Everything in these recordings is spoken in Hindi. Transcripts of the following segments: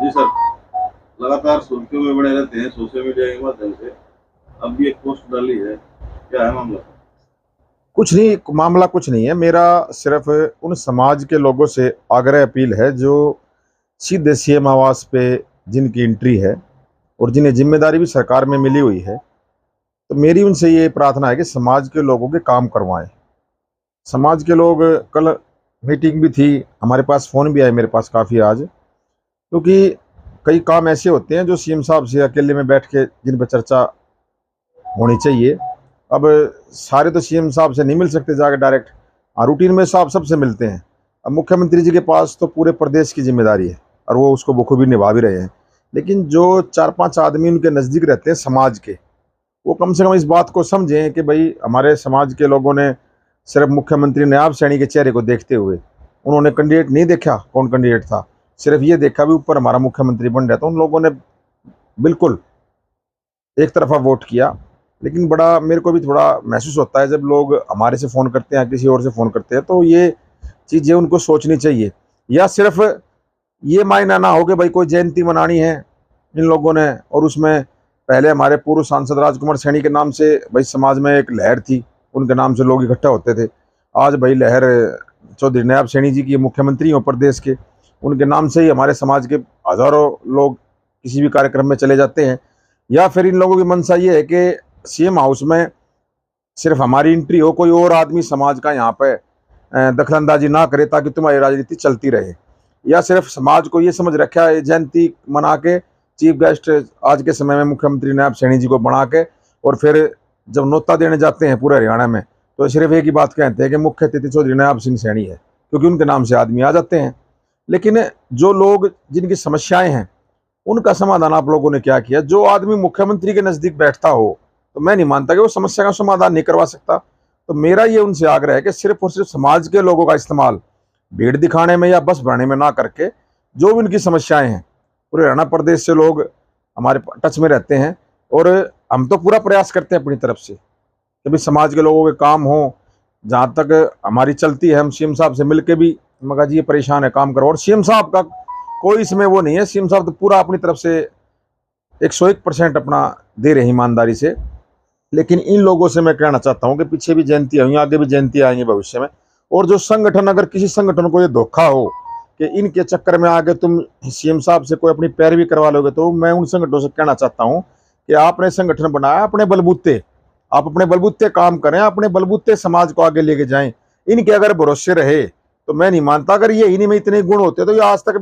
जी सर, लगातार सुर्खियों में बने रहते हैं सोशल मीडिया के माध्यम से। अब भी एक पोस्ट डाली है, क्या है मामला? कुछ नहीं, मामला कुछ नहीं है। मेरा सिर्फ उन समाज के लोगों से आग्रह अपील है जो सीधे सीएम आवास पे जिनकी एंट्री है और जिन्हें जिम्मेदारी भी सरकार में मिली हुई है। तो मेरी उनसे ये प्रार्थना है कि समाज के लोगों के काम करवाएं। समाज के लोग, कल मीटिंग भी थी, हमारे पास फ़ोन भी आए मेरे पास काफ़ी आज, क्योंकि कई काम ऐसे होते हैं जो सीएम साहब से अकेले में बैठ के जिन पर चर्चा होनी चाहिए। अब सारे तो सीएम साहब से नहीं मिल सकते जाकर डायरेक्ट। हाँ, रूटीन में साहब सबसे मिलते हैं। अब मुख्यमंत्री जी के पास तो पूरे प्रदेश की जिम्मेदारी है और वो उसको बखूबी निभा भी रहे हैं। लेकिन जो 4-5 आदमी उनके नज़दीक रहते हैं समाज के, वो कम से कम इस बात को समझें कि भाई हमारे समाज के लोगों ने सिर्फ मुख्यमंत्री नयाब सैनी के चेहरे को देखते हुए, उन्होंने कैंडिडेट नहीं देखा कौन कैंडिडेट था, सिर्फ ये देखा भी ऊपर हमारा मुख्यमंत्री बन रहा था, उन लोगों ने बिल्कुल एक तरफा वोट किया। लेकिन बड़ा मेरे को भी थोड़ा महसूस होता है जब लोग हमारे से फ़ोन करते हैं, किसी और से फ़ोन करते हैं, तो ये चीज़ें उनको सोचनी चाहिए। या सिर्फ ये मायना ना हो कि भाई कोई जयंती मनानी है इन लोगों ने, और उसमें पहले हमारे पूर्व सांसद राजकुमार सैनी के नाम से भाई समाज में एक लहर थी, उनके नाम से लोग इकट्ठा होते थे। आज भाई लहर चौधरी नयाब सैनी जी की मुख्यमंत्री हो प्रदेश के, उनके नाम से ही हमारे समाज के हज़ारों लोग किसी भी कार्यक्रम में चले जाते हैं। या फिर इन लोगों की मंशा ये है कि सीएम हाउस में सिर्फ हमारी एंट्री हो, कोई और आदमी समाज का यहाँ पे दखलंदाजी ना करे ताकि तुम्हारी राजनीति चलती रहे। या सिर्फ समाज को ये समझ रखा है जयंती मना के चीफ गेस्ट आज के समय में मुख्यमंत्री नयाब सैनी जी को बना के, और फिर जब नोता देने जाते हैं पूरे हरियाणा में तो सिर्फ एक ही बात कहते हैं कि मुख्य अतिथि चौधरी नयाब सिंह सैनी है, क्योंकि उनके नाम से आदमी आ जाते हैं। लेकिन जो लोग जिनकी समस्याएं हैं उनका समाधान आप लोगों ने क्या किया? जो आदमी मुख्यमंत्री के नज़दीक बैठता हो तो मैं नहीं मानता कि वो समस्या का समाधान नहीं करवा सकता। तो मेरा ये उनसे आग्रह है कि सिर्फ और सिर्फ समाज के लोगों का इस्तेमाल भीड़ दिखाने में या बस बढ़ाने में ना करके, जो भी उनकी समस्याएं हैं, पूरे हरियाणा प्रदेश से लोग हमारे टच में रहते हैं और हम तो पूरा प्रयास करते हैं अपनी तरफ से कि भाई समाज के लोगों के काम हो। जहाँ तक हमारी चलती है, हम सीएम साहब से मिल के भी मगा जी ये परेशान है काम करो, और सीएम साहब का कोई इसमें वो नहीं है। सीएम साहब तो पूरा अपनी तरफ से 101% अपना दे रहे हैं ईमानदारी से। लेकिन इन लोगों से मैं कहना चाहता हूं कि पीछे भी जयंती हुई, आगे भी जयंती आएंगी भविष्य में। और जो संगठन, अगर किसी संगठन को ये धोखा हो कि इनके चक्कर में आगे तुम सीएम साहब से कोई अपनी पैरवी करवा लोगे, तो मैं उन संगठनों से कहना चाहता हूं कि आपने संगठन बनाया अपने बलबूते, आप अपने बलबूते काम करें, अपने बलबूते समाज को आगे लेके जाएं। इनके अगर भरोसे रहे तो मैं नहीं मानता, अगर ये इन्हीं में इतने गुण होते तो ये आज तक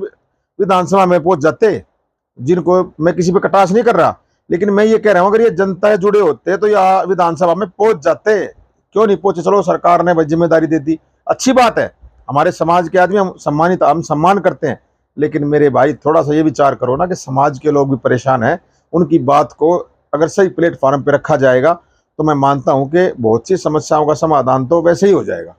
विधानसभा में पहुंच जाते। जिनको मैं किसी पे कटाक्ष नहीं कर रहा, लेकिन मैं ये कह रहा हूँ अगर ये जनता से जुड़े होते तो यहाँ विधानसभा में पहुंच जाते। क्यों नहीं पहुंचे? चलो सरकार ने भाई जिम्मेदारी दे दी, अच्छी बात है, हमारे समाज के आदमी हम सम्मानित, हम सम्मान करते हैं। लेकिन मेरे भाई थोड़ा सा ये विचार करो ना कि समाज के लोग भी परेशान हैं, उनकी बात को अगर सही प्लेटफॉर्म पे रखा जाएगा तो मैं मानता हूं कि बहुत सी समस्याओं का समाधान तो वैसे ही हो जाएगा।